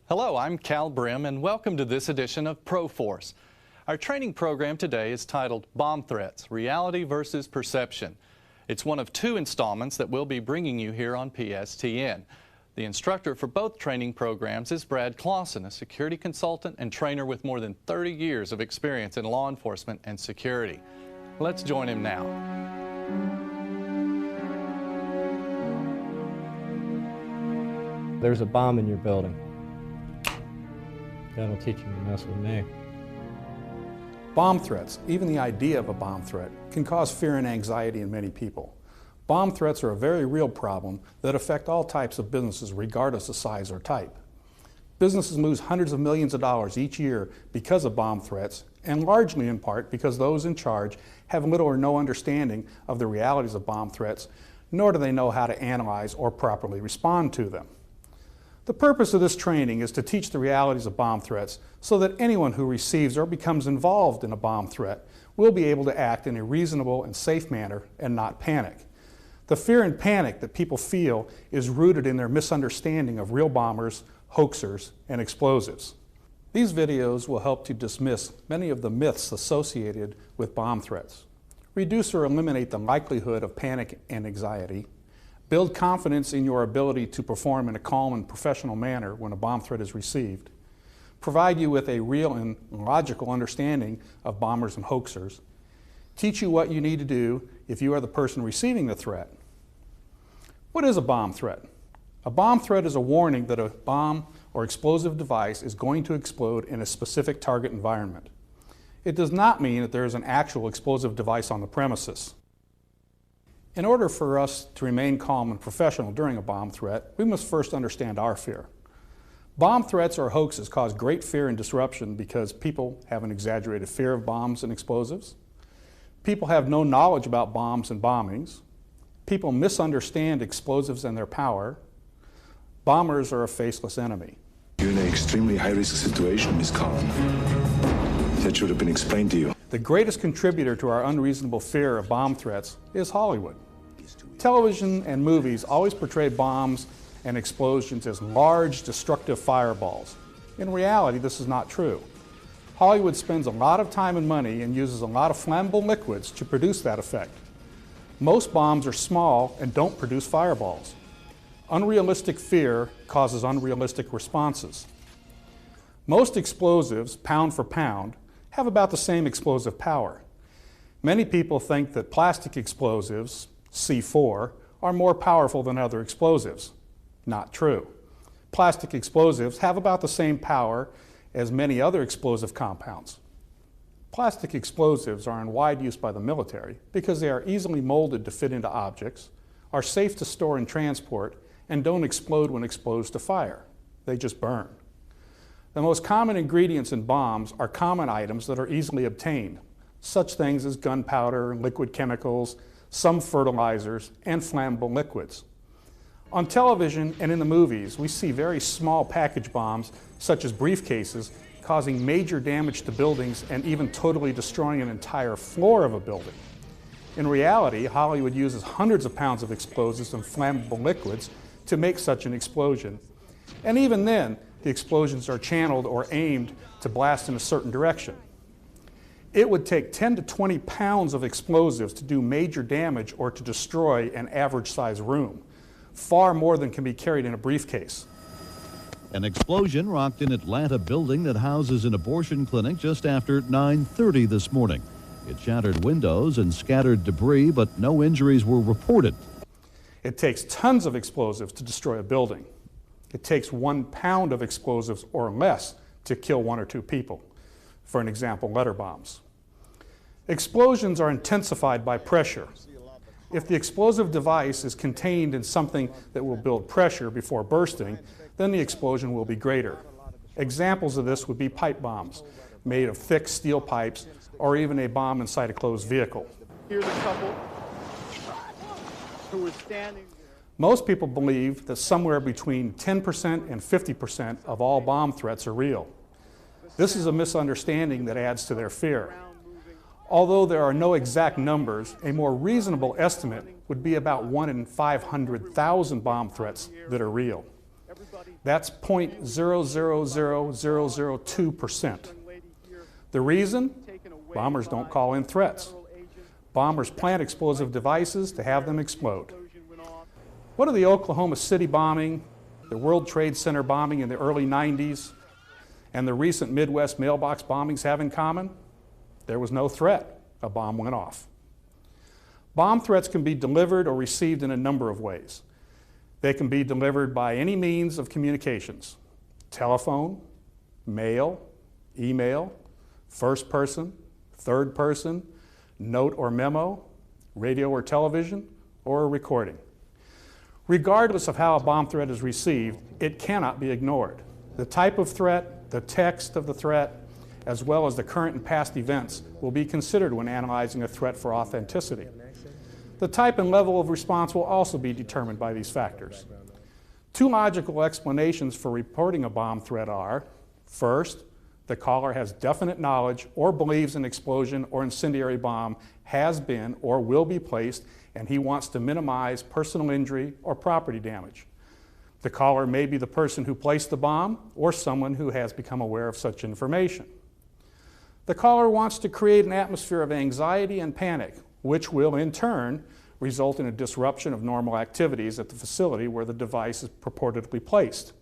Hello, I'm Cal Brim, and welcome to this edition of ProForce. Our training program today is titled Bomb Threats, Reality versus Perception. It's one of two installments that we'll be bringing you here on PSTN. The instructor for both training programs is Brad Clausen, a security consultant and trainer with more than 30 years of experience in law enforcement and security. Let's join him now. There's a bomb in your building. That'll teach you to mess with me. Bomb threats, even the idea of a bomb threat, can cause fear and anxiety in many people. Bomb threats are a very real problem that affect all types of businesses regardless of size or type. Businesses lose hundreds of millions of dollars each year because of bomb threats, and largely in part because those in charge have little or no understanding of the realities of bomb threats, nor do they know how to analyze or properly respond to them. The purpose of this training is to teach the realities of bomb threats so that anyone who receives or becomes involved in a bomb threat will be able to act in a reasonable and safe manner and not panic. The fear and panic that people feel is rooted in their misunderstanding of real bombers, hoaxers, and explosives. These videos will help to dismiss many of the myths associated with bomb threats, reduce or eliminate the likelihood of panic and anxiety, build confidence in your ability to perform in a calm and professional manner when a bomb threat is received, provide you with a real and logical understanding of bombers and hoaxers, teach you what you need to do if you are the person receiving the threat. What is a bomb threat? A bomb threat is a warning that a bomb or explosive device is going to explode in a specific target environment. It does not mean that there is an actual explosive device on the premises. In order for us to remain calm and professional during a bomb threat, we must first understand our fear. Bomb threats or hoaxes cause great fear and disruption because people have an exaggerated fear of bombs and explosives. People have no knowledge about bombs and bombings. People misunderstand explosives and their power. Bombers are a faceless enemy. You're in an extremely high-risk situation, Ms. Collin. That should have been explained to you. The greatest contributor to our unreasonable fear of bomb threats is Hollywood. Television and movies always portray bombs and explosions as large, destructive fireballs. In reality, this is not true. Hollywood spends a lot of time and money and uses a lot of flammable liquids to produce that effect. Most bombs are small and don't produce fireballs. Unrealistic fear causes unrealistic responses. Most explosives, pound for pound, have about the same explosive power. Many people think that plastic explosives, C4, are more powerful than other explosives. Not true. Plastic explosives have about the same power as many other explosive compounds. Plastic explosives are in wide use by the military because they are easily molded to fit into objects, are safe to store and transport, and don't explode when exposed to fire. They just burn. The most common ingredients in bombs are common items that are easily obtained, such things as gunpowder, liquid chemicals, some fertilizers, and flammable liquids. On television and in the movies, we see very small package bombs, such as briefcases, causing major damage to buildings and even totally destroying an entire floor of a building. In reality, Hollywood uses hundreds of pounds of explosives and flammable liquids to make such an explosion. And even then, the explosions are channeled or aimed to blast in a certain direction. It would take 10 to 20 pounds of explosives to do major damage or to destroy an average-sized room, far more than can be carried in a briefcase. An explosion rocked an Atlanta building that houses an abortion clinic just after 9:30 this morning. It shattered windows and scattered debris, but no injuries were reported. It takes tons of explosives to destroy a building. It takes 1 pound of explosives or less to kill 1 or 2 people. For an example, letter bombs. Explosions are intensified by pressure. If the explosive device is contained in something that will build pressure before bursting, then the explosion will be greater. Examples of this would be pipe bombs, made of thick steel pipes, or even a bomb inside a closed vehicle. Here's a couple who were standing there. Most people believe that somewhere between 10% and 50% of all bomb threats are real. This is a misunderstanding that adds to their fear. Although there are no exact numbers, a more reasonable estimate would be about 1 in 500,000 bomb threats that are real. That's 0.000002%. The reason? Bombers don't call in threats. Bombers plant explosive devices to have them explode. What do the Oklahoma City bombing, the World Trade Center bombing in the early 90s, and the recent Midwest mailbox bombings have in common? There was no threat. A bomb went off. Bomb threats can be delivered or received in a number of ways. They can be delivered by any means of communications: telephone, mail, email, first person, third person, note or memo, radio or television, or a recording. Regardless of how a bomb threat is received, it cannot be ignored. The type of threat, the text of the threat, as well as the current and past events will be considered when analyzing a threat for authenticity. The type and level of response will also be determined by these factors. Two logical explanations for reporting a bomb threat are: first, the caller has definite knowledge or believes an explosion or incendiary bomb has been or will be placed, and he wants to minimize personal injury or property damage. The caller may be the person who placed the bomb or someone who has become aware of such information. The caller wants to create an atmosphere of anxiety and panic, which will in turn result in a disruption of normal activities at the facility where the device is purportedly placed.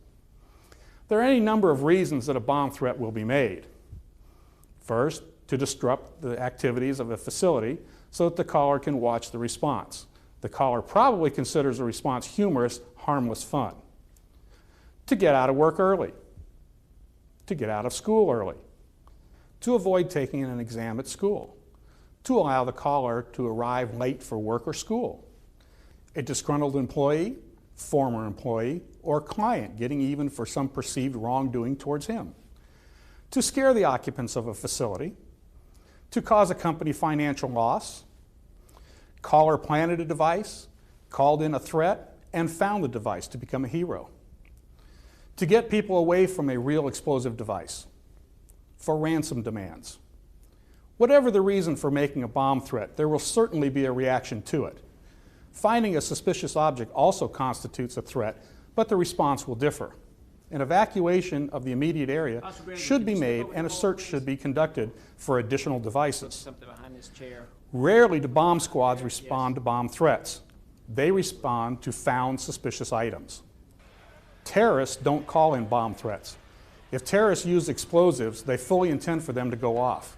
There are any number of reasons that a bomb threat will be made. First, to disrupt the activities of a facility so that the caller can watch the response. The caller probably considers the response humorous, harmless fun. To get out of work early. To get out of school early. To avoid taking an exam at school. To allow the caller to arrive late for work or school. A disgruntled employee, former employee, or client getting even for some perceived wrongdoing towards him. To scare the occupants of a facility. To cause a company financial loss. Caller planted a device, called in a threat, and found the device to become a hero. To get people away from a real explosive device. For ransom demands. Whatever the reason for making a bomb threat, there will certainly be a reaction to it. Finding a suspicious object also constitutes a threat, but the response will differ. An evacuation of the immediate area should be made and a search should be conducted for additional devices. Rarely do bomb squads respond to bomb threats. They respond to found suspicious items. Terrorists don't call in bomb threats. If terrorists use explosives, they fully intend for them to go off.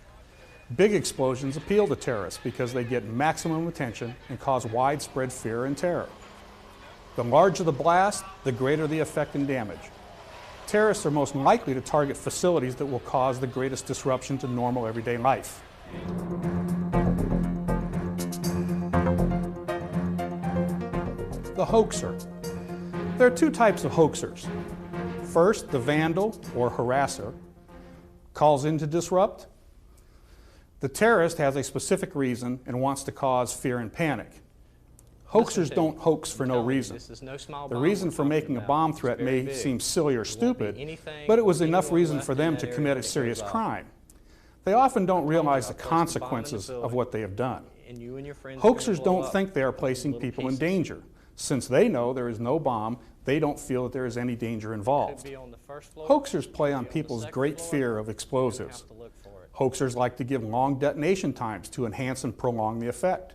Big explosions appeal to terrorists because they get maximum attention and cause widespread fear and terror. The larger the blast, the greater the effect and damage. Terrorists are most likely to target facilities that will cause the greatest disruption to normal everyday life. The hoaxer. There are two types of hoaxers. First, the vandal or harasser calls in to disrupt. The terrorist has a specific reason and wants to cause fear and panic. Hoaxers don't hoax for no reason. The reason for making a bomb threat may seem silly or stupid, but it was enough reason for them to commit a serious crime. They often don't realize the consequences of what they have done. Hoaxers don't think they are placing people in danger. Since they know there is no bomb, they don't feel that there is any danger involved. Hoaxers play on people's great fear of explosives. Hoaxers like to give long detonation times to enhance and prolong the effect.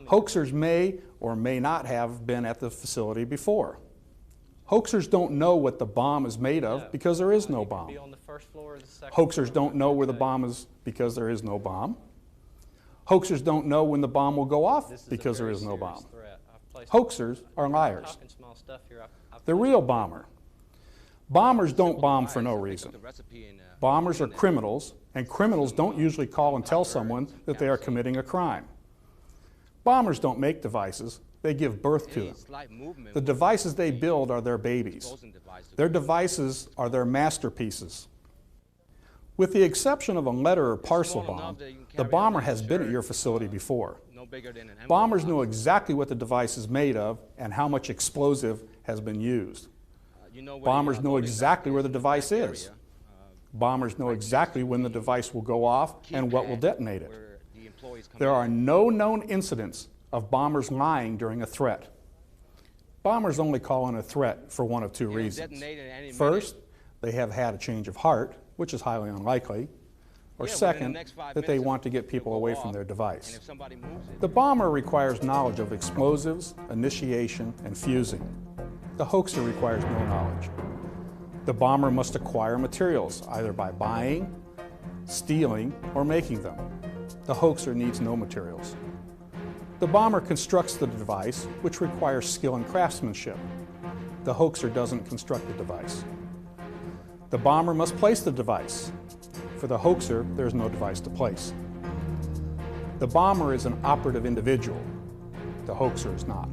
Hoaxers may or may not have been at the facility before. Hoaxers don't know what the bomb is made of because there is no bomb. Hoaxers don't know where the bomb is because there is no bomb. Hoaxers don't know when the bomb will go off because there is no bomb. Hoaxers are liars. The real bomber. Bombers don't bomb for no reason. Bombers are criminals, and criminals don't usually call and tell someone that they are committing a crime. Bombers don't make devices, they give birth to them. The devices they build are their babies. Their devices are their masterpieces. With the exception of a letter or parcel bomb, the bomber has been at your facility before. No bigger than an envelope Bombers box. know exactly what the device is made of and how much explosive has been used. You know where Bombers the, know loading exactly dock where the in the device back is. area. Bombers know exactly when the device will go off and what will Keypad detonate it. where the employees come There are in. no known incidents of bombers lying during a threat. Bombers only call in a threat for one of two It'll reasons. detonate at any First, they have had a change of heart, which is highly unlikely. Or Yeah, within the second, next 5 that they minutes want to get people it'll go away from off, their And device. if somebody moves it, The bomber requires knowledge of explosives, initiation, and fusing. The hoaxer requires no knowledge. The bomber must acquire materials, either by buying, stealing, or making them. The hoaxer needs no materials. The bomber constructs the device, which requires skill and craftsmanship. The hoaxer doesn't construct the device. The bomber must place the device. For the hoaxer, there is no device to place. The bomber is an operative individual. The hoaxer is not.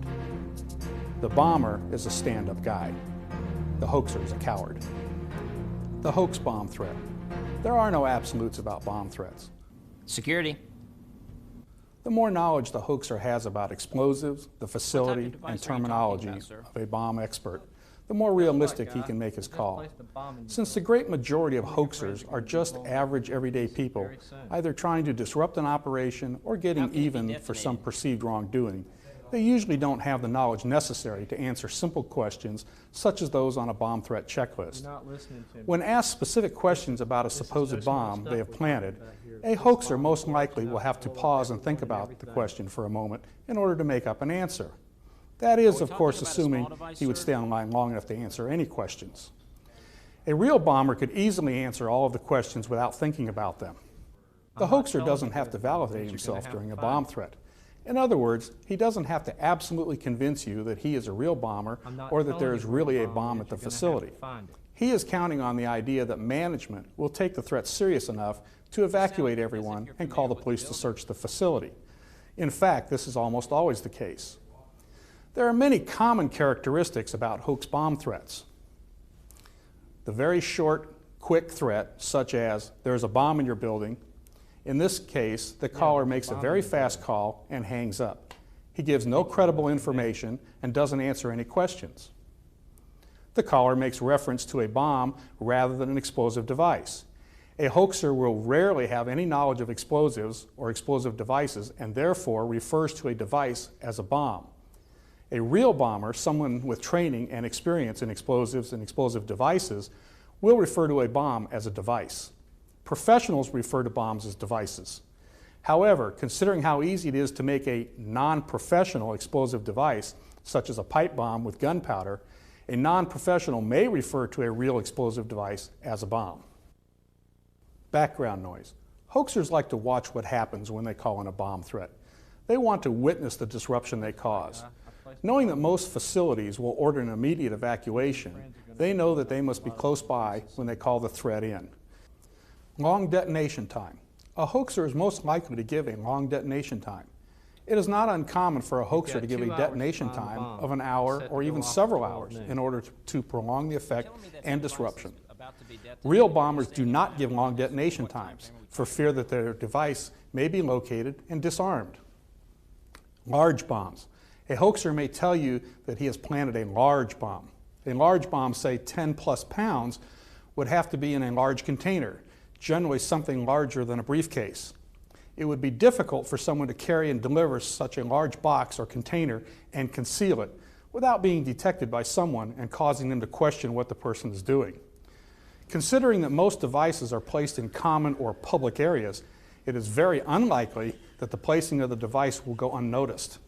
The bomber is a stand-up guy. The hoaxer is a coward. The hoax bomb threat. There are no absolutes about bomb threats. Security. The more knowledge the hoaxer has about explosives, the facility, device are and you terminology talking about, sir? of a bomb expert, the more realistic he can make his call. Since the great majority of hoaxers are just average, everyday people, either trying to disrupt an operation or getting even for some perceived wrongdoing, they usually don't have the knowledge necessary to answer simple questions such as those on a bomb threat checklist. When asked specific questions about a supposed bomb they have planted, a hoaxer most likely will have to pause and think about the question for a moment in order to make up an answer. That is, of course, assuming he would stay online long enough to answer any questions. A real bomber could easily answer all of the questions without thinking about them. The hoaxer doesn't have to validate himself during a bomb threat. In other words, he doesn't have to absolutely convince you that he is a real bomber or that there is really a bomb at the facility. He is counting on the idea that management will take the threat serious enough to evacuate everyone and call the police to search the facility. In fact, this is almost always the case. There are many common characteristics about hoax bomb threats. The very short, quick threat, such as, "There's a bomb in your building." In this case, the caller makes a very fast call and hangs up. He gives no credible information and doesn't answer any questions. The caller makes reference to a bomb rather than an explosive device. A hoaxer will rarely have any knowledge of explosives or explosive devices and therefore refers to a device as a bomb. A real bomber, someone with training and experience in explosives and explosive devices, will refer to a bomb as a device. Professionals refer to bombs as devices. However, considering how easy it is to make a non-professional explosive device, such as a pipe bomb with gunpowder, a non-professional may refer to a real explosive device as a bomb. Background noise. Hoaxers like to watch what happens when they call in a bomb threat. They want to witness the disruption they cause. Knowing that most facilities will order an immediate evacuation, they know that they must be close by when they call the threat in. Long detonation time. A hoaxer is most likely to give a long detonation time. It is not uncommon for a hoaxer to give a detonation time of an hour or even several hours in order to prolong the effect and disruption. Real bombers do not give long detonation times for fear that their device may be located and disarmed. Large bombs. A hoaxer may tell you that he has planted a large bomb. A large bomb, say 10 plus pounds, would have to be in a large container, generally something larger than a briefcase. It would be difficult for someone to carry and deliver such a large box or container and conceal it without being detected by someone and causing them to question what the person is doing. Considering that most devices are placed in common or public areas, it is very unlikely that the placing of the device will go unnoticed.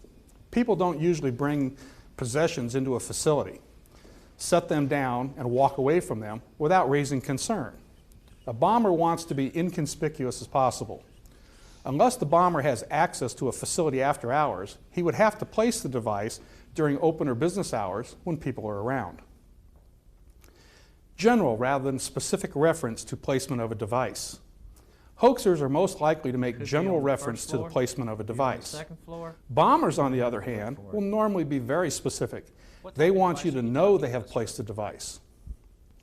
People don't usually bring possessions into a facility, set them down, and walk away from them without raising concern. A bomber wants to be inconspicuous as possible. Unless the bomber has access to a facility after hours, he would have to place the device during open or business hours when people are around. General rather than specific reference to placement of a device. Hoaxers are most likely to make general reference to the placement of a device. Bombers, on the other hand, will normally be very specific. They want you to know they have placed a device.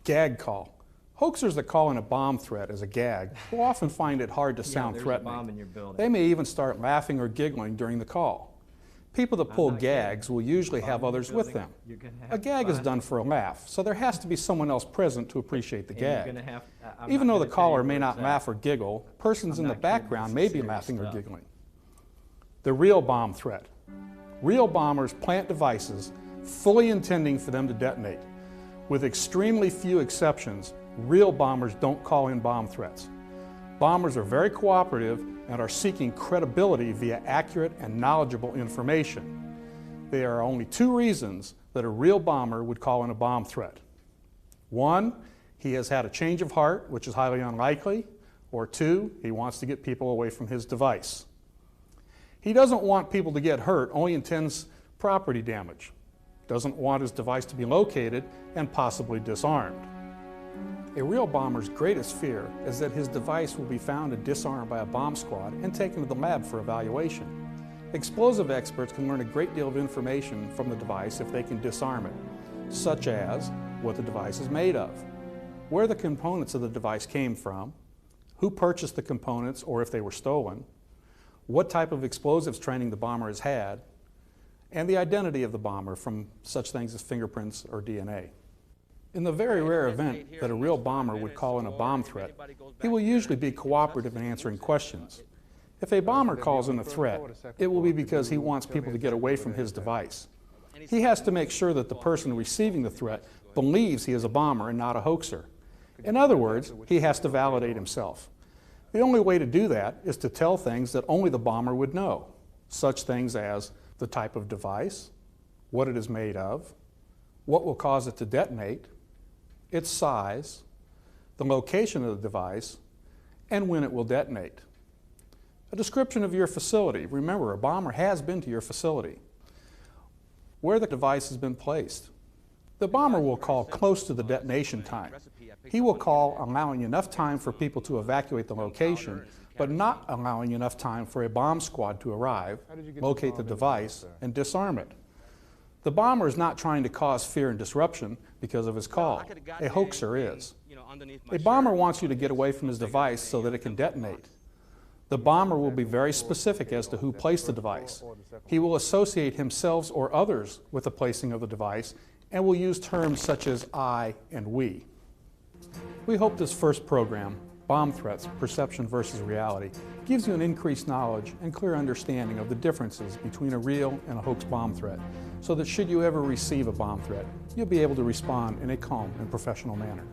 Gag call. Hoaxers that call in a bomb threat as a gag will often find it hard to sound there's threatening. a bomb in your building. They may even start laughing or giggling during the call. People that pull gags will usually have others with them. A gag is done for a laugh, so there has to be someone else present to appreciate the gag. Even though the caller may not laugh or giggle, persons in the background may be laughing or giggling. The real bomb threat. Real bombers plant devices fully intending for them to detonate. With extremely few exceptions, real bombers don't call in bomb threats. Bombers are very cooperative and are seeking credibility via accurate and knowledgeable information. There are only two reasons that a real bomber would call in a bomb threat. One, he has had a change of heart, which is highly unlikely, or two, he wants to get people away from his device. He doesn't want people to get hurt, only intends property damage. Doesn't want his device to be located and possibly disarmed. A real bomber's greatest fear is that his device will be found and disarmed by a bomb squad and taken to the lab for evaluation. Explosive experts can learn a great deal of information from the device if they can disarm it, such as what the device is made of, where the components of the device came from, who purchased the components or if they were stolen, what type of explosives training the bomber has had, and the identity of the bomber from such things as fingerprints or DNA. In the very rare event that a real bomber would call in a bomb threat, he will usually be cooperative in answering questions. If a bomber calls in a threat, it will be because he wants people to get away from his device. He has to make sure that the person receiving the threat believes he is a bomber and not a hoaxer. In other words, he has to validate himself. The only way to do that is to tell things that only the bomber would know, such things as the type of device, what it is made of, what will cause it to detonate, its size, the location of the device, and when it will detonate. A description of your facility. Remember, a bomber has been to your facility. Where the device has been placed. The bomber will call close to the detonation time. He will call allowing enough time for people to evacuate the location, but not allowing enough time for a bomb squad to arrive, locate the device, and disarm it. The bomber is not trying to cause fear and disruption because of his call. A hoaxer is. A bomber wants you to get away from his device so that it can detonate. The bomber will be very specific as to who placed the device. He will associate himself or others with the placing of the device and will use terms such as I and we. We hope this first program, Bomb Threats, Perception versus Reality, gives you an increased knowledge and clear understanding of the differences between a real and a hoax bomb threat, so that should you ever receive a bomb threat, you'll be able to respond in a calm and professional manner.